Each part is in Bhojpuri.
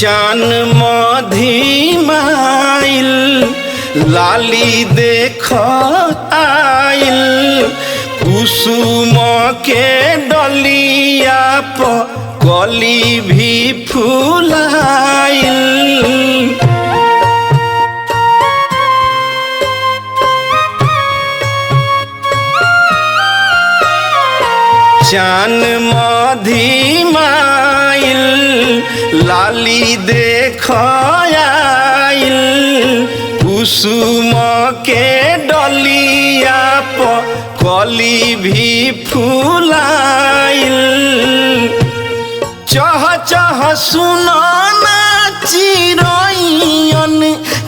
चान मधिमाइल लाली देख आइल कुसुम के डलिया पर कली भी फूलाइल। चान मधिमाइल लाली देख आइल कुसुम के डलिया पर कली भी फूलाइल। चह चह सुनाना चिरैयन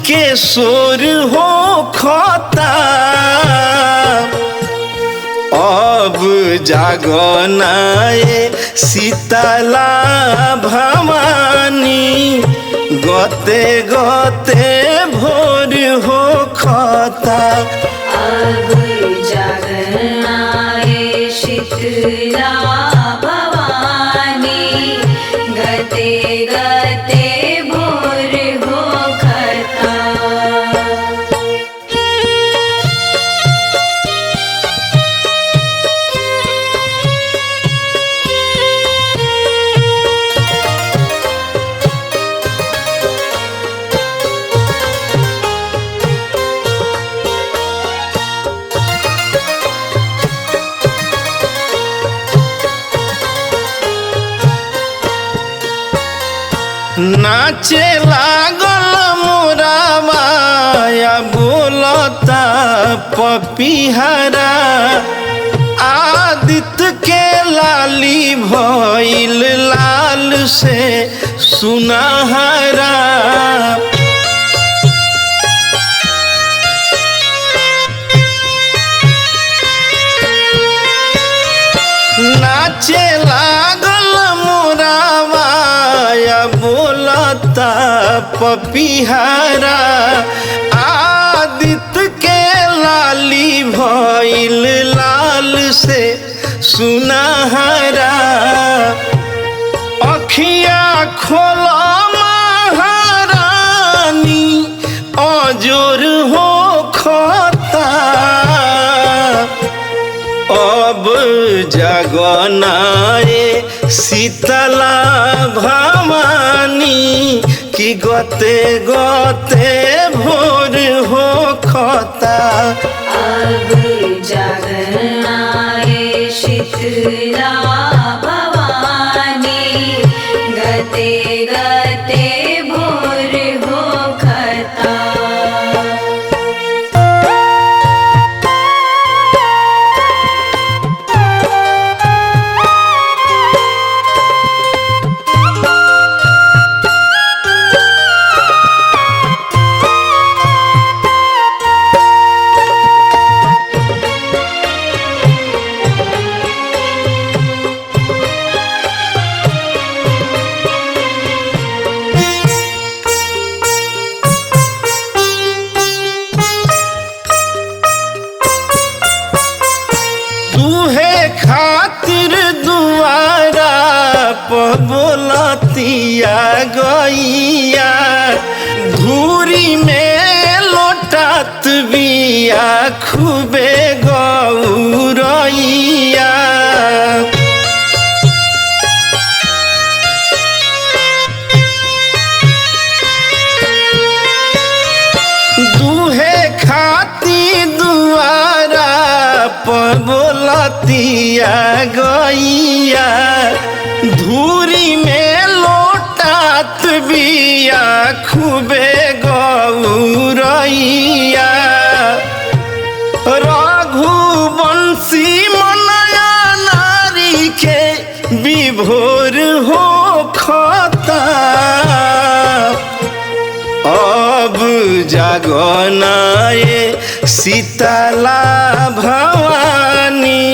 के शोर हो खता अब जागनाए शीतला भवानी गते गते भोर हो खता। अब जागनाए शीतला भवानी गते गते भोर हो खता। नाचे लागल मोराबाया बोलता पपीहरा आदित्य के लाली भइल लाल से सुनहरा। नाचे लागल मोराबाया बोलता पपीहरा आदित्य के लाली भइल लाल से सुनहरा। अखिया खोला महारानी अजोर हो खता अब जगनाए शीतला भवानी कि गते गते भोर हो खता। अब जागनाए शीतला भवानी गते गते भोर हो खता। खातिर दुआरा पर बोलतिया गैया धूरी में लोटात बिया खूबे गौरैया। दूहे खाती दुआरा पर बोलतिया गैया धूरी में लोटात बिया खूबे गौरैया। रघुवंशी मनया नारी के विभोर हो खता अब जागनाए शीतला भवानी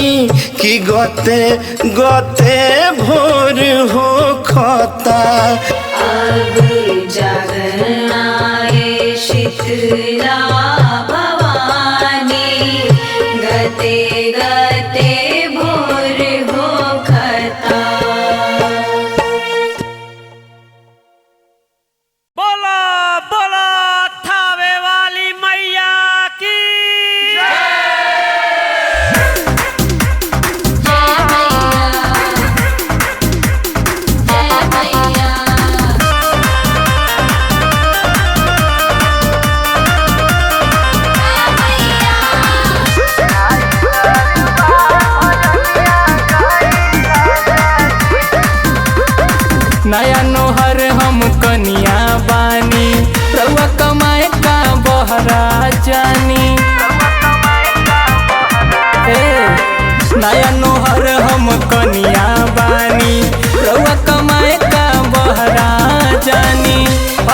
कि गते गते भोर हो खता। अब जागनाए शीतला भवानी गते गते भोर हो खता। नया नोहर हम कनिया बानी, रउआ कमाए का बहरा जानी। नया नोहर हम कनिया बानी, रउआ कमाए का बहरा जानी।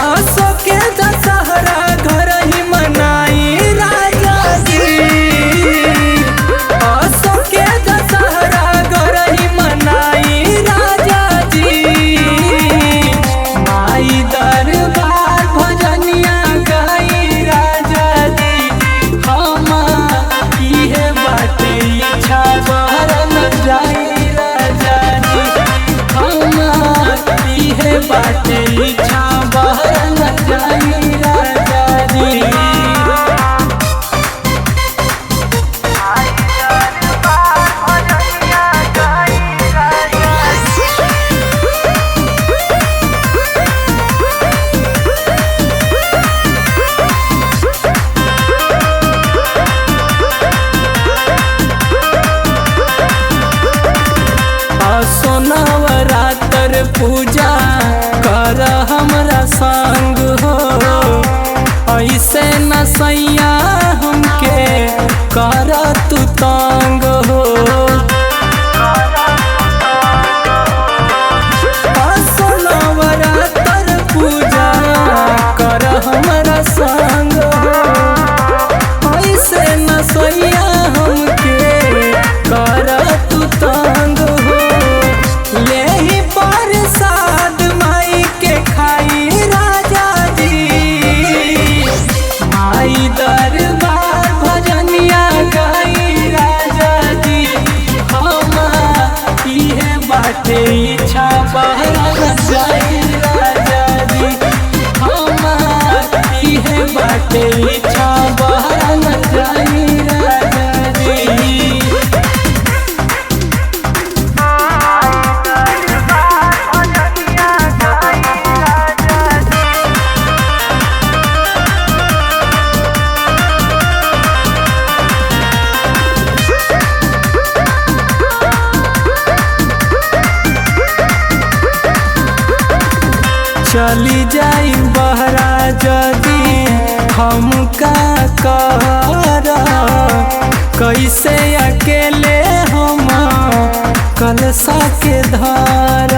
असो के दशहरा घर ही मनाई राजा जी, असो के दशहरा घर ही मनाई राजा जी। माई दरबार भजनिया गाई राजा जी, हम इहे बाटे इच्छा बहरन जाई राजा जी, हम इहे बाटे इच्छा बहरन जाई राजा जी। सोनवरात्र पूजा कर हमरा संग हो, ऐसे न सैया हमके कर तू तंग हो। सोनवरात्र पूजा कर हमरा संग हो, ऐसे न सैया हमके कर तू तंग हो। यही प्रसाद माई के खाई राजा जी, माई दरबार भजनिया गाई राजा जी, हम इहे बाटे इच्छा बहरन जाई राजा जी, हम इहे बाटे इच्छा बहरन जाई राजा जी। चली जाई बहरा जदी हम का कर, कैसे अकेले हम कलसा के धर।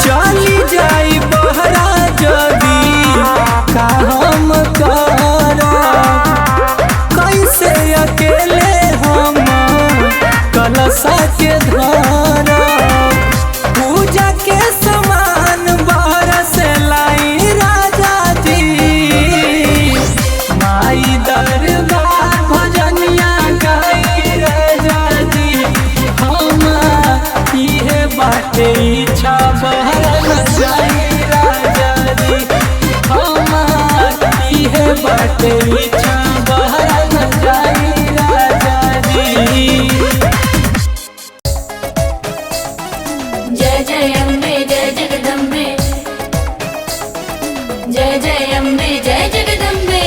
चली जाई बहरा जदी का हम कर, कैसे अकेले हम कलसा के धर। पूजा के समान बाहर से लाई राजा जी, माई दरबार भजनिया गाई राजा जी, हम इहे बाटे इच्छा बहरन जाई राजा जी, हम इहे बाटे इच्छा बहरन जाई राजा जी। जय जय अम्बे जय जगदम्बे, जय जय अम्बे जय जगदम्बे।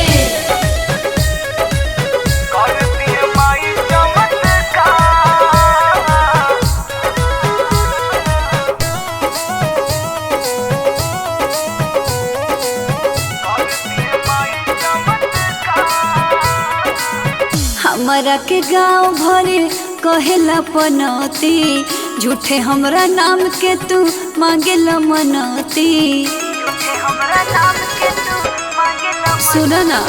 हमरा के गाँव भरे कहेला पनौती, झूठे हमरा नाम के तू मांगेला मनौती। सुन ना,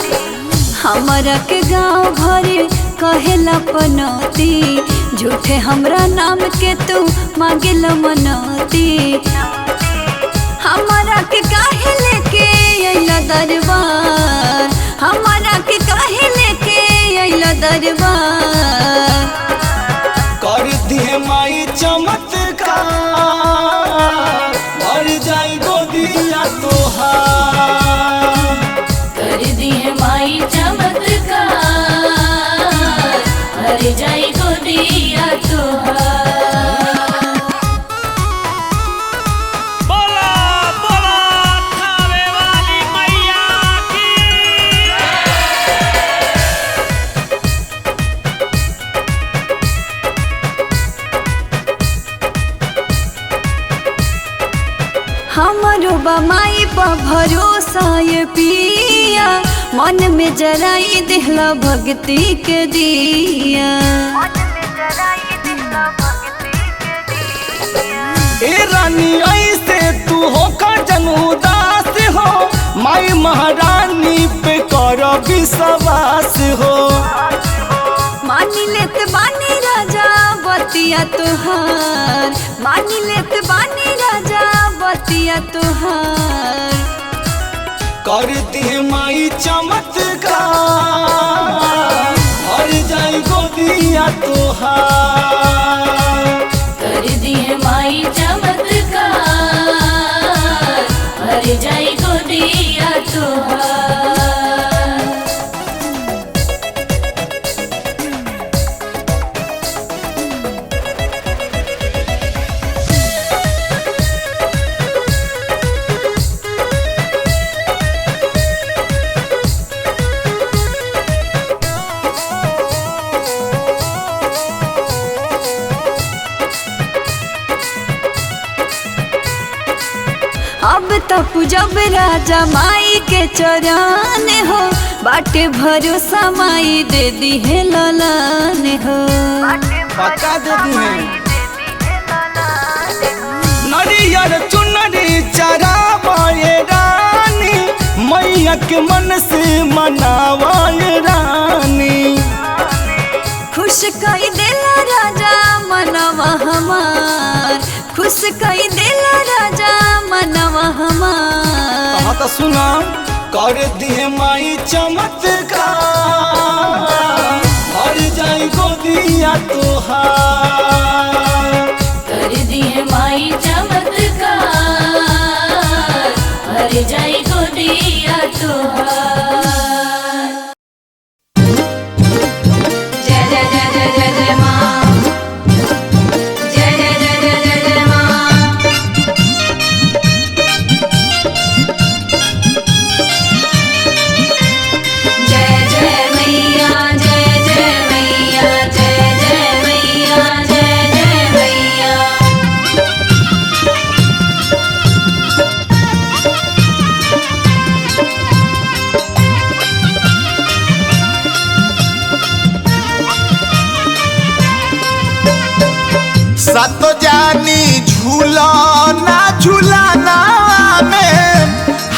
हमरा के गाँव भरे कहेला पनौती, झूठे हमरा नाम के तू मांगेला मनौती। हमरा के काहे लेके अइला दरबार, हमरा के काहे लेके अइला दरबार। कर दिए माई चमत्कार, मर जाई गोदिया तोहार। कर दिए माई चमत्कार, हर जाई गोदिया तोहार। बमाई पर भरोसा ये पिया, मन में जराई दिहला भक्ति के दिया। ए रानी ऐसे तू होकर जन उदास हो, माई महारानी पे कर विश्वास हो। मानी लेत बानी राजा बतिया तुहार, मानी लेत बानी राजा बतिया तुहार। कर दे माई चमत्कार, भर जाई गोदिया तोहार। कर दिए माई चमत्कार, भर जाई गोदिया तोहार। अब तक जब राजा माई के चरण हो, बाटे भरोसा माई दे दी है ललन हो। पक्का दे दी है नरियर चुनरी चरावाए रानी, मैया के मन से मनावाए रानी। खुश कई देला राजा मनवा हमार, खुश कई देला राजा मनवा हमार। कहा तो सुना, कर दिए माई चमत्कार, भर जाई गोदिया तोहार। कर दिए माई चमत्कार, भर जाई गोदिया तोहार। जय जय जय जय जय जय माँ, जय जय जय जय जय जय माँ। जय जय मैया, जय जय मैया, जय जय मैया, जय जय मैया। सत जानी झूलना झूलाना में,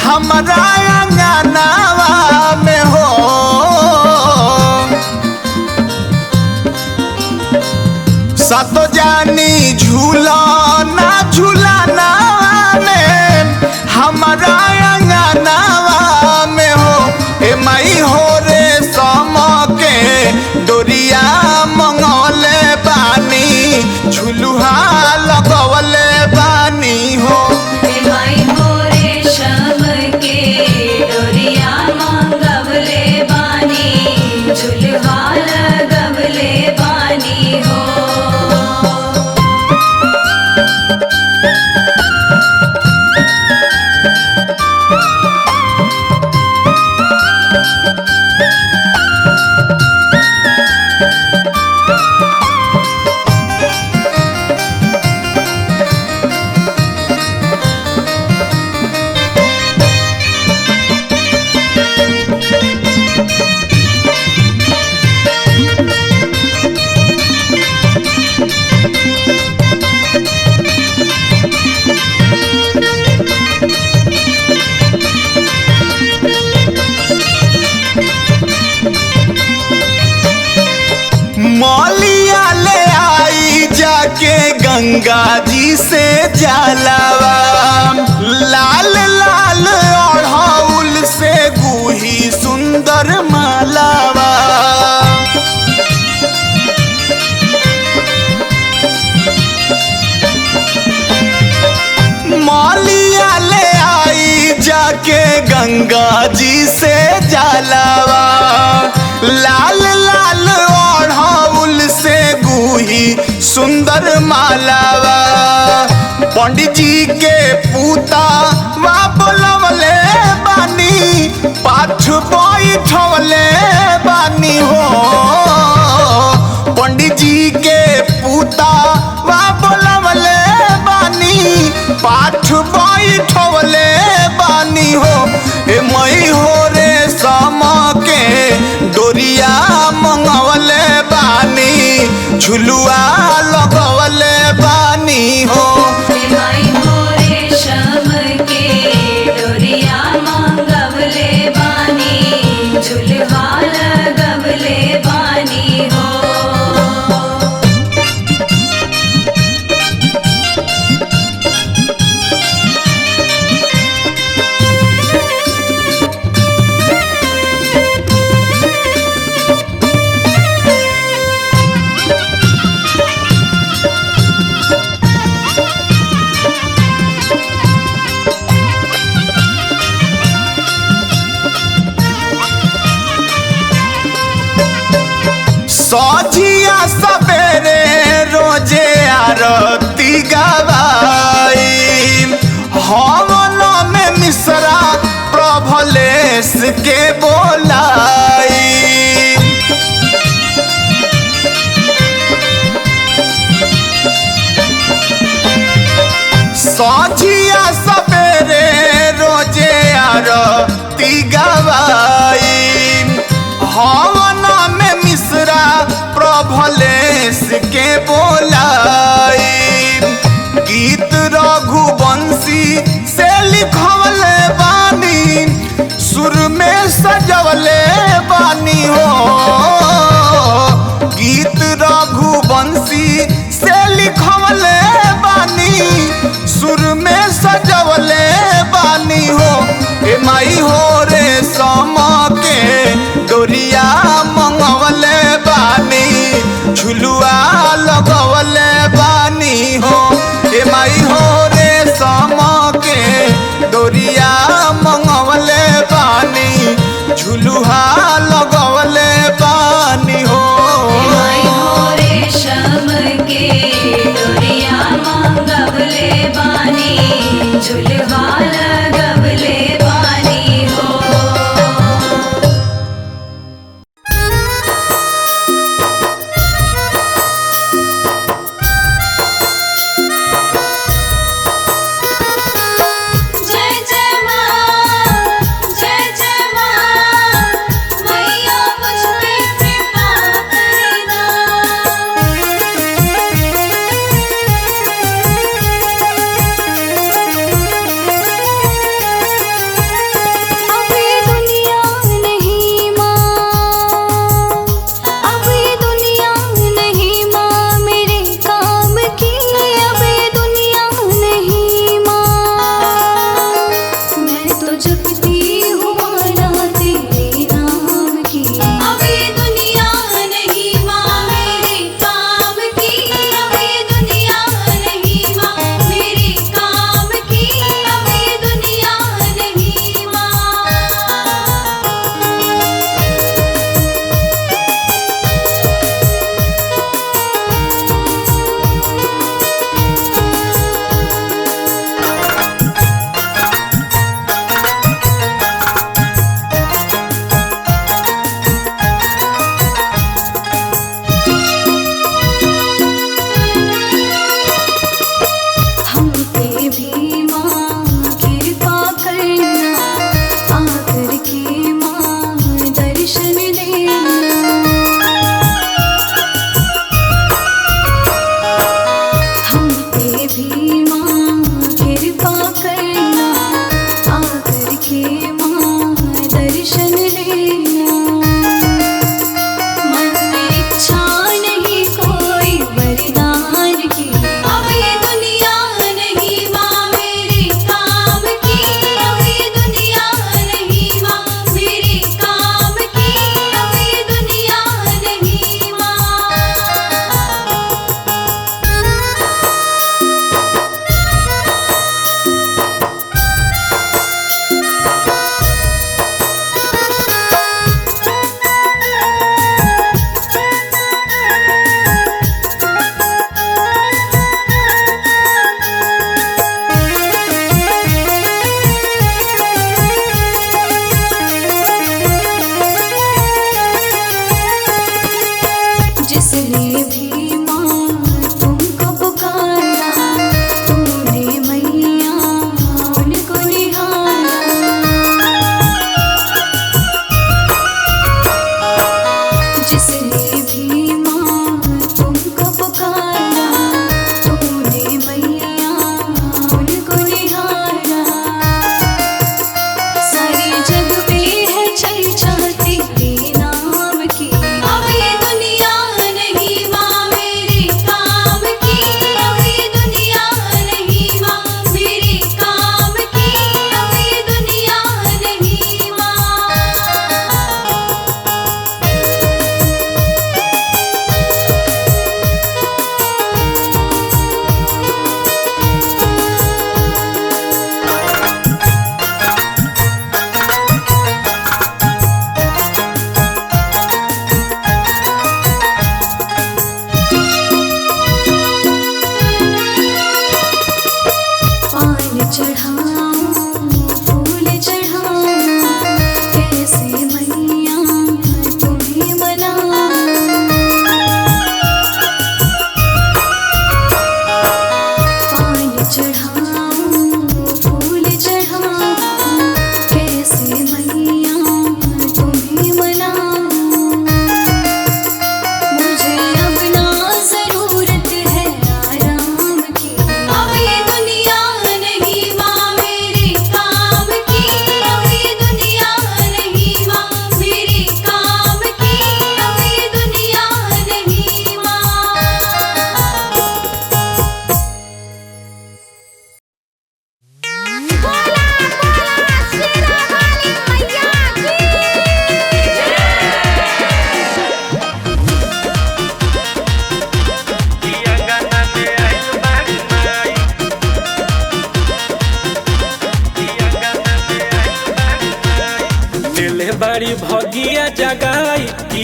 हमारा अंगनावा में हो। सत जानी झूलना झूलाना में, हमारा अंगनावा में हो। ए माई हो रे सम के डोरिया मंगले बानी, झुलुहा लगवले बानी हो। माई हो रे शम के डोरिया मंगवले बानी, झुलवा लगवले बानी हो। मौलिया ले आई जाके गंगा जी से जलावा, लाल लाल ओढ़ौल से गुही सुंदर मालावा। मौलिया ले आई जाके गंगा जी से जलावा, लाल लाल ओढ़ौल से गुही सुंदर मालावा। पंडित जी के पूता वा बोलवले बानी, पाछ बैठवले बानी हो। पंडित जी के पूता वा बोलवले बानी, पाछ बैठवले सजिया सवेरे रोजे आरती गवाई हवन में मिश्रा प्रभलेश के बोलाई सजिया सवेरे रोजे आरती गवाई हवन में मिश्रा प्रभलेश के बोलाई गीत रघुवंशी से लिखवले बानी सुर में सजवले बानी हो गीत रघुवंशी से लिखवले बानी सुर में सजवले बानी हो ए माई हो रे समा के डोरिया मंगवले बानी झुलुआ लगवले बानी हो ए माई हो रे समा के डोरिया मंगवले बानी झुलुआ लगवले बानी हो माई हो रेशम के डोरिया मंगवले बानी झुलवा लगवले बानी हो जय जय माँ मैया मुझ पे कृपा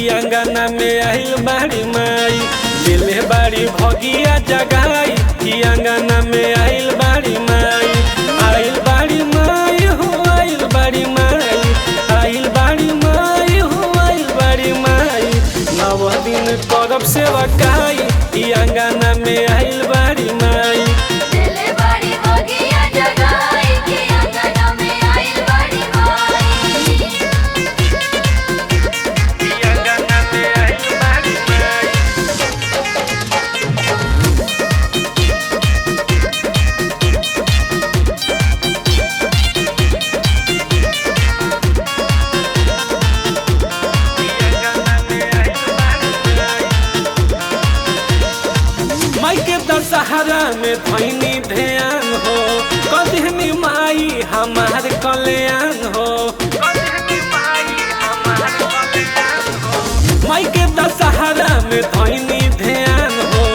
कि अंगना में आइल बाड़ी माई दिले बाड़ी भगिया जगाई कि अंगना में आइल बाड़ी माई आइल बाड़ी माई हो आइल बाड़ी माई आइल बाड़ी माई हो आइल बाड़ी माई नव दिन करब सेवा काई कि अंगना में आइल बाड़ी माई दिले बाड़ी भगिया जगाई कि अंगना में आइल बाड़ी माई कि अंगना में आइल बाड़ी माई माई के दशहरा में धैनी ध्यान हो कदहनी माई हमार कल्याण हो माई के दशहरा में धैनी ध्यान हो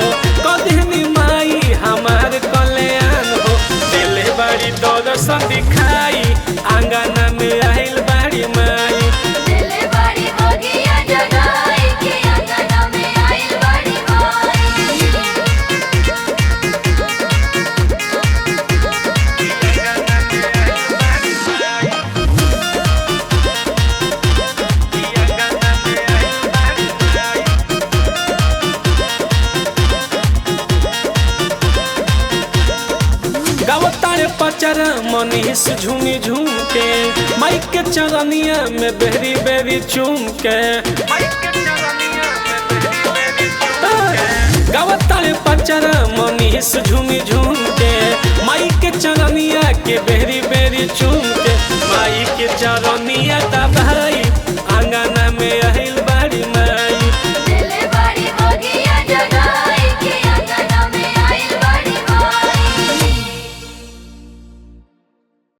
कदहनी माई हमार कल्याण हो दिले बाड़ी दर्शन दिखाई आंगना में आइल बाड़ी माई दिले बाड़ी भगिया जगाई कि अंगना में आइल बाड़ी माई गावतारे पचर मनीष झूमी झूम के माई के चरनिया में बेरी बेरी चूम के गावतारे पचर मनीष झूमी झूम के माई के चरनिया के बेरी बेरी चूम के माई के चरनिया